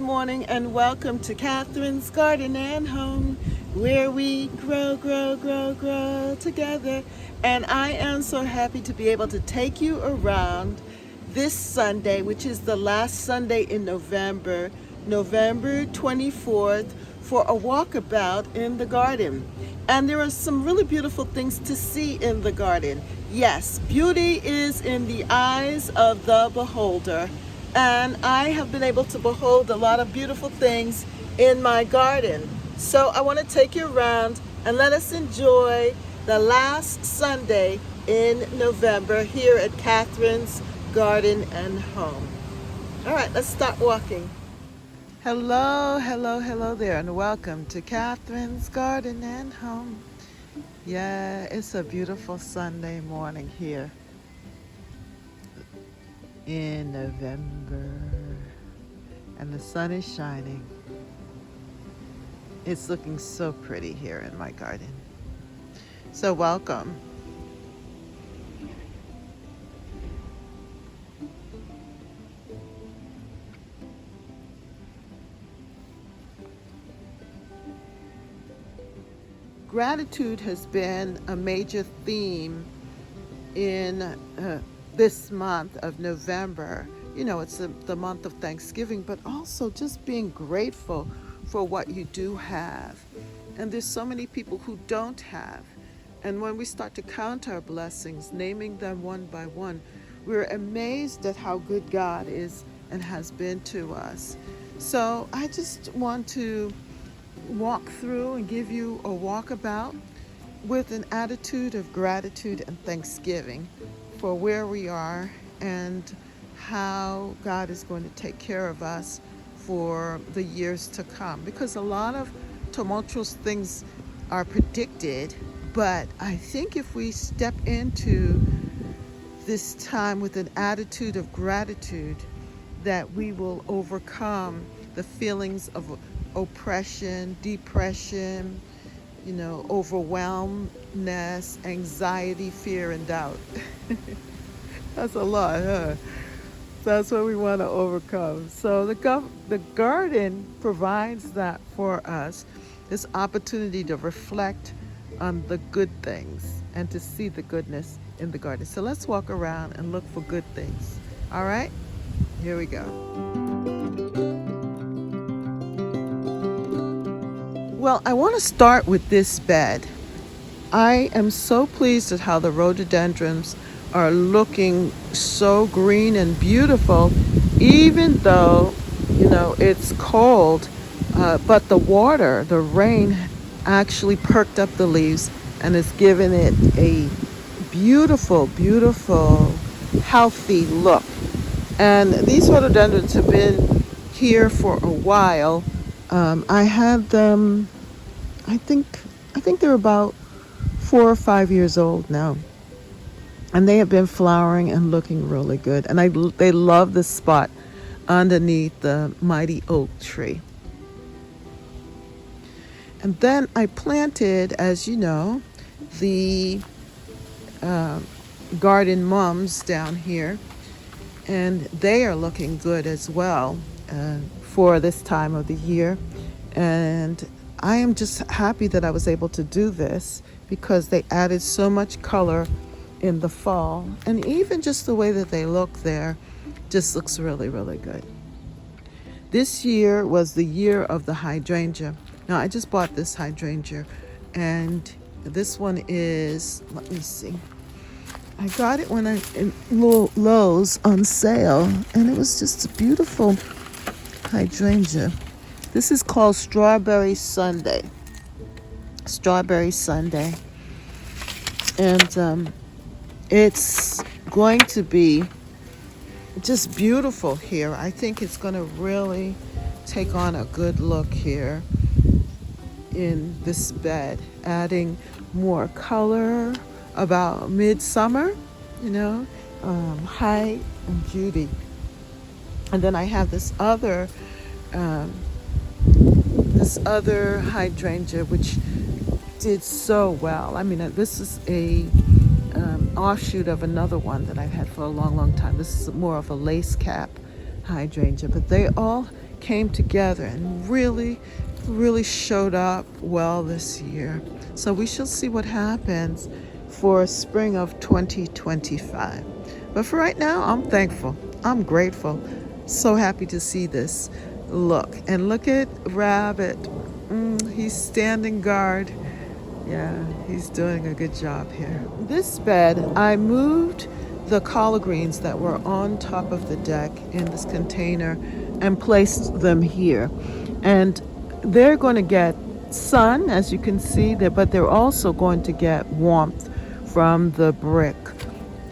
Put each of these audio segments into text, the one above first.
morning, and welcome to Catherine's Garden and Home, where we grow together. And I am so happy to be able to take you around this Sunday, which is the last Sunday in November, November 24th, for a walkabout in the garden. And there are some really beautiful things to see in the garden. Yes, beauty is in the eyes of the beholder. And I have been able to behold a lot of beautiful things in my garden. So I want to take you around and let us enjoy the last Sunday in November here at Catherine's Garden and Home. All right, let's start walking. Hello there, and welcome to Catherine's Garden and Home. Yeah, it's a beautiful Sunday morning here in November, and the sun is shining. It's looking so pretty here in my garden. So welcome. Gratitude has been a major theme in this month of November. You know, it's the month of Thanksgiving, but also just being grateful for what you do have. And there's so many people who don't have. And when we start to count our blessings, naming them one by one, we're amazed at how good God is and has been to us. So I just want to walk through and give you a walkabout with an attitude of gratitude and thanksgiving for where we are and how God is going to take care of us for the years to come. Because a lot of tumultuous things are predicted, but I think if we step into this time with an attitude of gratitude, that we will overcome the feelings of oppression, depression, overwhelmness, anxiety, fear, and doubt. That's a lot, huh? That's what we want to overcome. So the garden provides that for us, this opportunity to reflect on the good things and to see the goodness in the garden. So let's walk around and look for good things. All right? Here we go. Well, I want to start with this bed. I am so pleased at how the rhododendrons are looking so green and beautiful, even though, it's cold. But the rain actually perked up the leaves and has given it a beautiful, healthy look. And these rhododendrons have been here for a while. I had them, I think they're about 4 or 5 years old now. And they have been flowering and looking really good. And they love the spot underneath the mighty oak tree. And then I planted, as you know, the garden mums down here. And they are looking good as well for this time of the year. And I am just happy that I was able to do this because they added so much color in the fall. And even just the way that they look there just looks really, really good. This year was the year of the hydrangea. Now, I just bought this hydrangea, and this one is, let me see. I got it when in Lowe's on sale, and it was just a beautiful hydrangea. This is called Strawberry Sunday. Strawberry Sunday. And it's going to be just beautiful here. I think it's going to really take on a good look here in this bed, adding more color about midsummer, height and beauty. And then I have this other hydrangea which did so well. I mean, this is a offshoot of another one that I've had for a long time. This is more of a lace cap hydrangea, but they all came together and really showed up well this year. So we shall see what happens for spring of 2025. But for right now, I'm thankful. I'm grateful. So happy to see this. Look at Rabbit. He's standing guard. Yeah, he's doing a good job here. This bed, I moved the collard greens that were on top of the deck in this container and placed them here. And they're going to get sun, as you can see, there, but they're also going to get warmth from the brick,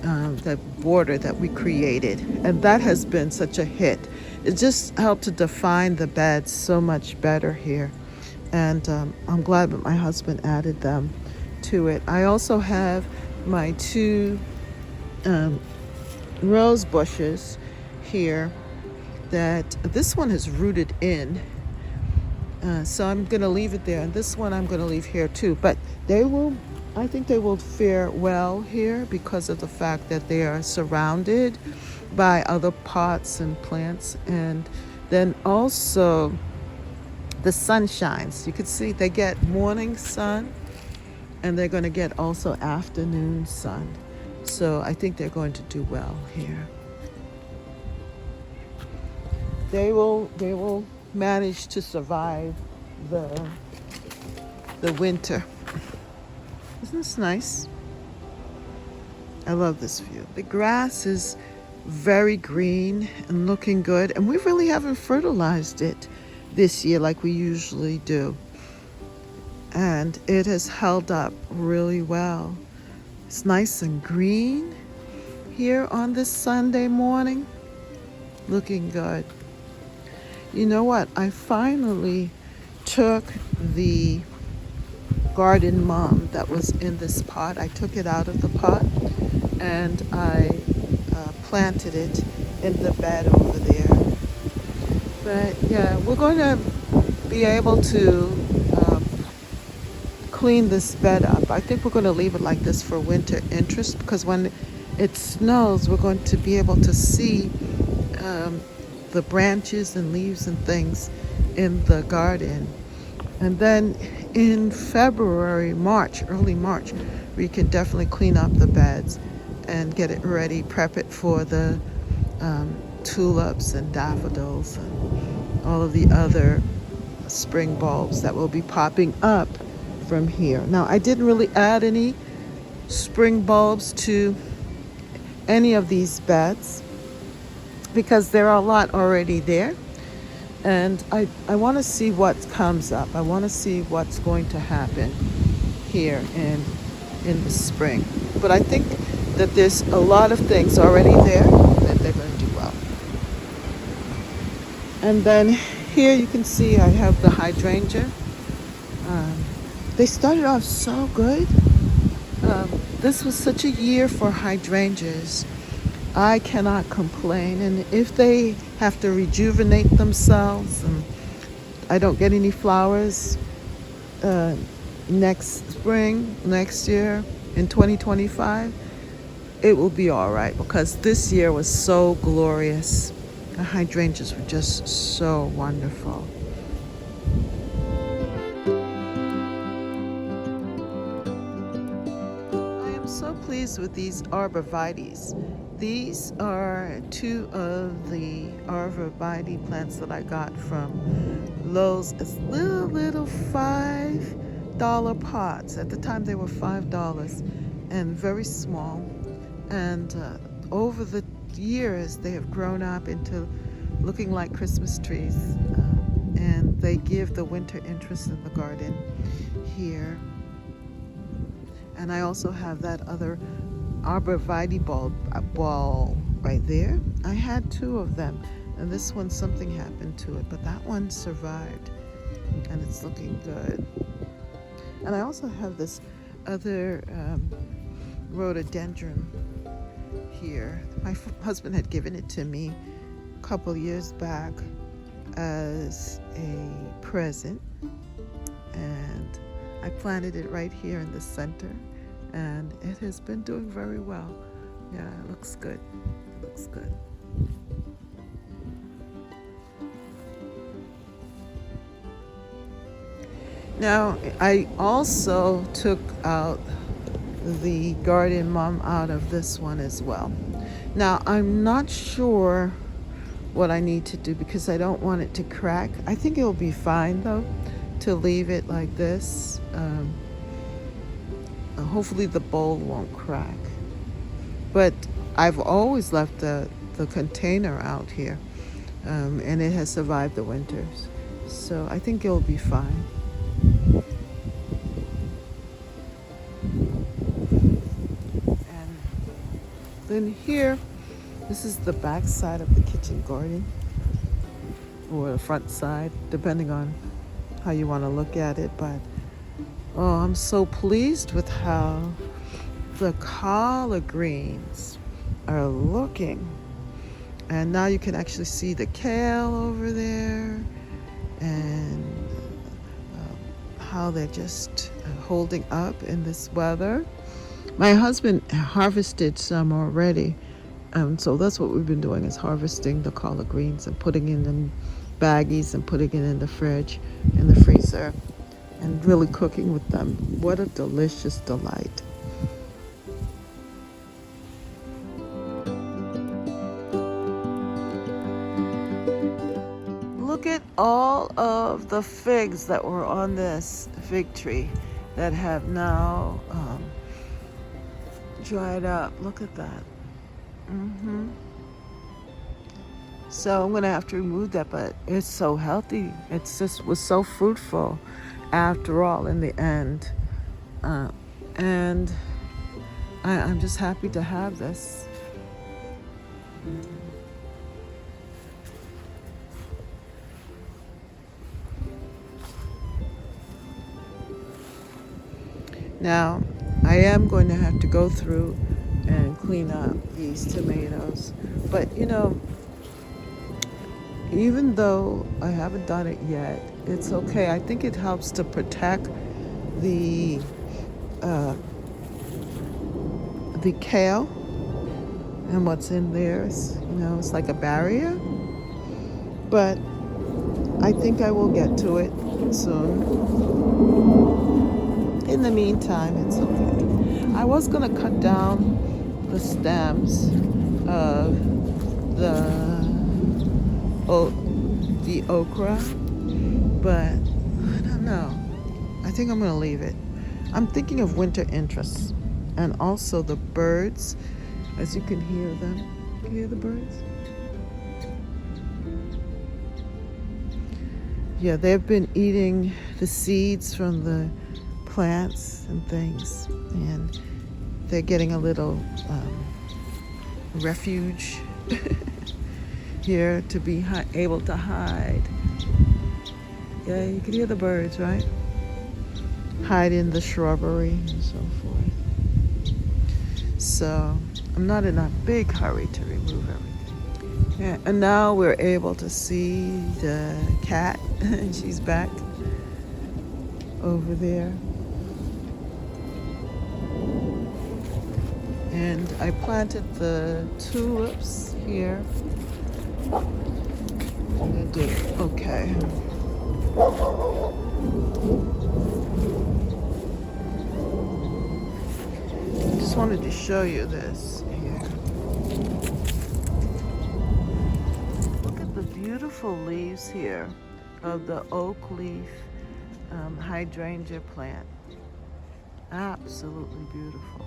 the border that we created. And that has been such a hit. It just helped to define the bed so much better here. And I'm glad that my husband added them to it. I also have my two rose bushes here that this one is rooted in. So I'm going to leave it there. And this one I'm going to leave here too. But I think they will fare well here because of the fact that they are surrounded by other pots and plants. And then also the sun shines. You can see they get morning sun and they're going to get also afternoon sun. So I think they're going to do well here. They will manage to survive the winter. Isn't this nice? I love this view. The grass is very green and looking good, and we really haven't fertilized it this year like we usually do. And it has held up really well. It's nice and green here on this Sunday morning. Looking good. You know what? I finally took the garden mum that was in this pot. I took it out of the pot and I planted it in the bed over there. But yeah, we're going to be able to clean this bed up. I think we're going to leave it like this for winter interest, because when it snows, we're going to be able to see the branches and leaves and things in the garden. And then in February, early March, we can definitely clean up the beds and get it ready, prep it for the tulips and daffodils and all of the other spring bulbs that will be popping up from here. Now, I didn't really add any spring bulbs to any of these beds because there are a lot already there. And I want to see what comes up. I want to see what's going to happen here in the spring. But I think that there's a lot of things already there that they're going to do well. And then here you can see I have the hydrangea. They started off so good. This was such a year for hydrangeas. I cannot complain. And if they have to rejuvenate themselves and I don't get any flowers next spring, next year in 2025, it will be all right, because this year was so glorious. The hydrangeas were just so wonderful. I am so pleased with these arborvitaes. These are two of the arborvitae plants that I got from Lowe's. It's little $5 pots. At the time they were $5 and very small. And over the years they have grown up into looking like Christmas trees. And they give the winter interest in the garden here. And I also have that other arborvitae ball right there. I had two of them, and this one, something happened to it, but that one survived and it's looking good. And I also have this other rhododendron here. My husband had given it to me a couple years back as a present, and I planted it right here in the center, and it has been doing very well. Yeah, it looks good. It looks good. Now, I also took out the garden mum out of this one as well. Now, I'm not sure what I need to do because I don't want it to crack. I think it'll be fine though to leave it like this. Hopefully the bowl won't crack. But I've always left the container out here, and it has survived the winters. So I think it'll be fine. And then here, this is the back side of the kitchen garden, or the front side, depending on how you want to look at it. But oh, I'm so pleased with how the collard greens are looking. And now you can actually see the kale over there, and how they're just holding up in this weather. My husband harvested some already. So that's what we've been doing, is harvesting the collard greens and putting in them baggies and putting it in the fridge, in the freezer, and really cooking with them. What a delicious delight. Look at all of the figs that were on this fig tree that have now dried up. Look at that. So I'm gonna have to remove that, but it's so healthy. It's just was so fruitful after all in the end. And I'm just happy to have this. Now, I am going to have to go through and clean up these tomatoes. But you know, even though I haven't done it yet, it's okay. I think it helps to protect the kale and what's in there. It's like a barrier. But I think I will get to it soon. In the meantime, it's okay. I was gonna cut down the stems of the okra, but I don't know. I think I'm gonna leave it. I'm thinking of winter interests, and also the birds, as you can hear them. Can you hear the birds? Yeah, they've been eating the seeds from the plants and things, and they're getting a little refuge here to be able to hide. Yeah, you can hear the birds, right? Hide in the shrubbery and so forth. So I'm not in a big hurry to remove everything. Yeah, and now we're able to see the cat. She's back over there. And I planted the tulips here. I did. Okay. I just wanted to show you this here. Look at the beautiful leaves here of the oak leaf hydrangea plant. Absolutely beautiful.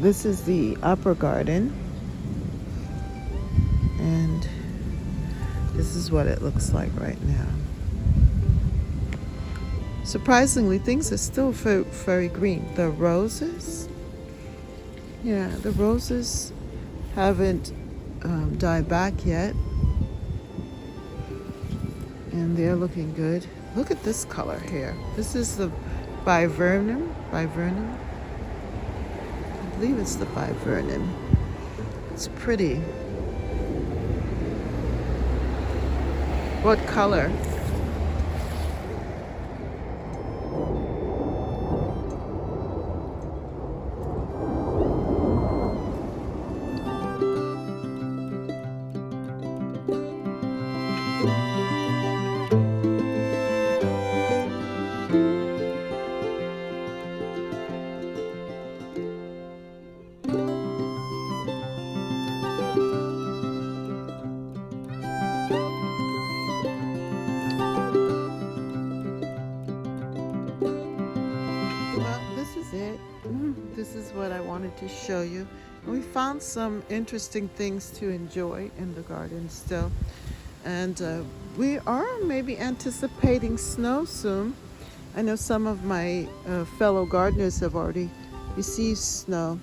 This is the upper garden, and this is what it looks like right now. Surprisingly, things are still very green. The roses, the roses haven't died back yet, and they're looking good. Look at this color here. This is the viburnum. I believe it's the viburnum. It's pretty. What color? Well, this is it. This is what I wanted to show you. We found some interesting things to enjoy in the garden still. And we are maybe anticipating snow soon. I know some of my fellow gardeners have already received snow.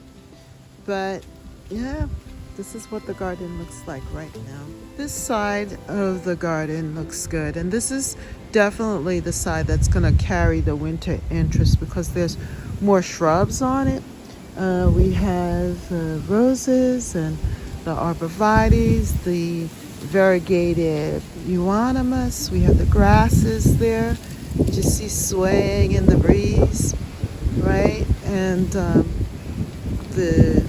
But yeah, this is what the garden looks like right now. This side of the garden looks good, and this is definitely the side that's going to carry the winter interest because there's more shrubs on it. We have roses and the arborvitaes, the variegated euonymus. We have the grasses there. You just see swaying in the breeze, right? And the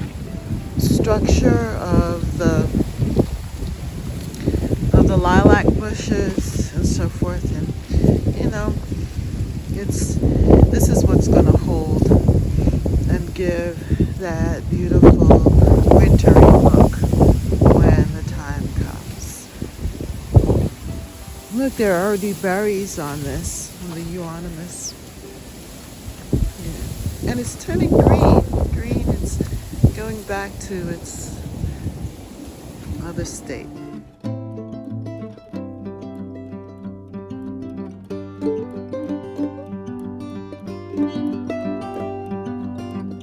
structure of the lilac bushes and so forth, and this is what's going to hold and give that beautiful wintry look when the time comes. Look, there are already berries on this, on the euonymus. Yeah. And it's turning green. It's going back to its other state.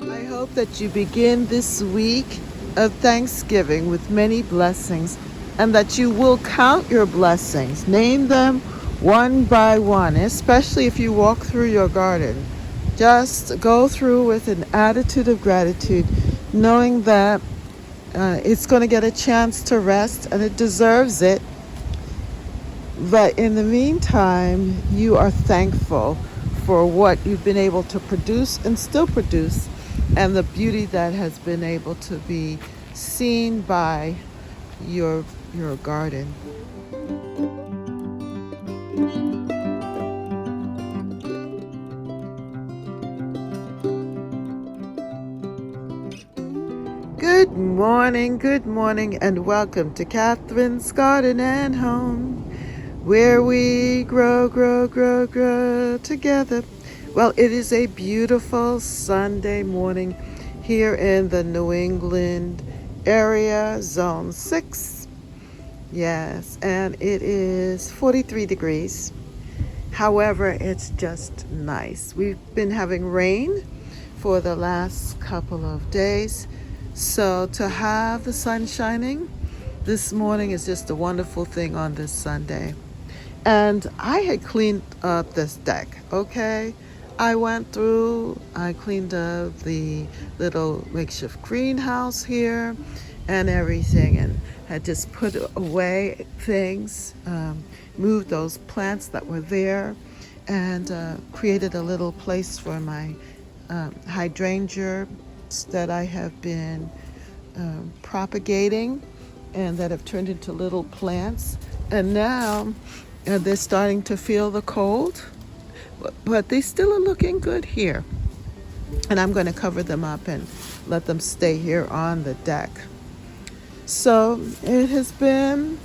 I hope that you begin this week of Thanksgiving with many blessings, and that you will count your blessings. Name them one by one, especially if you walk through your garden. Just go through with an attitude of gratitude, knowing that it's going to get a chance to rest and it deserves it. But in the meantime, you are thankful for what you've been able to produce and still produce, and the beauty that has been able to be seen by your garden. Good morning, and welcome to Catherine's Garden and Home, where we grow together. Well, it is a beautiful Sunday morning here in the New England area, Zone 6. Yes, and it is 43 degrees. However, it's just nice. We've been having rain for the last couple of days. So to have the sun shining this morning is just a wonderful thing on this Sunday. And I had cleaned up this deck, okay? I went through, I cleaned up the little makeshift greenhouse here and everything, and had just put away things, moved those plants that were there, and created a little place for my hydrangea that I have been propagating and that have turned into little plants. And now they're starting to feel the cold, but they still are looking good here. And I'm going to cover them up and let them stay here on the deck. So it has been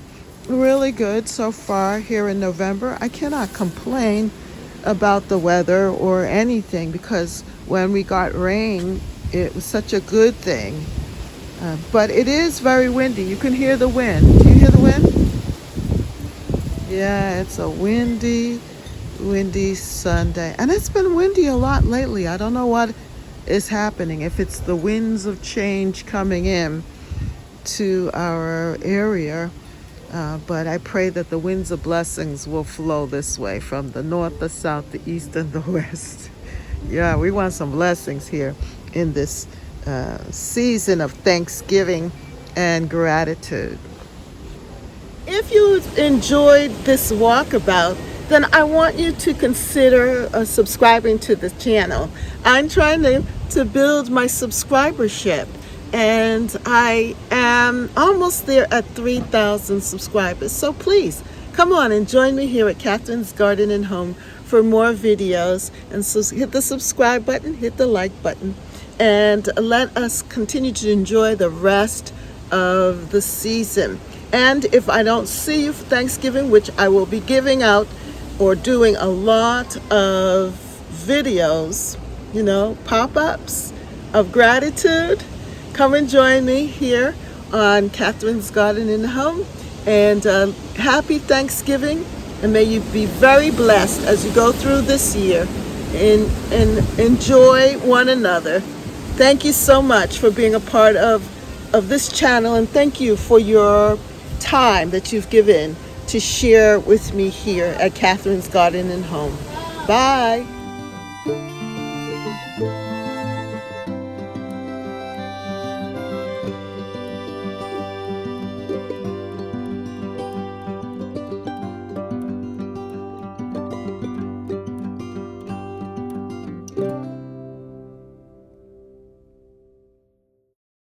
really good so far here in November. I cannot complain about the weather or anything, because when we got rain, it was such a good thing. But it is very windy. You can hear the wind. Do you hear the wind? Yeah, it's a windy Sunday. And it's been windy a lot lately. I don't know what is happening, if it's the winds of change coming in to our area. But I pray that the winds of blessings will flow this way from the north, the south, the east, and the west. Yeah, we want some blessings here in this season of Thanksgiving and gratitude. if you enjoyed this walkabout, then I want you to consider subscribing to the channel. I'm trying to build my subscribership, and I am almost there at 3,000 subscribers. So please come on and join me here at Catherine's Garden and Home for more videos. And so hit the subscribe button, hit the like button, and let us continue to enjoy the rest of the season. And if I don't see you for Thanksgiving, which I will be giving out or doing a lot of videos, pop-ups of gratitude, come and join me here on Catherine's Garden and Home. And happy Thanksgiving, and may you be very blessed as you go through this year and enjoy one another. Thank you so much for being a part of this channel, and thank you for your time that you've given to share with me here at Catherine's Garden and Home. Bye.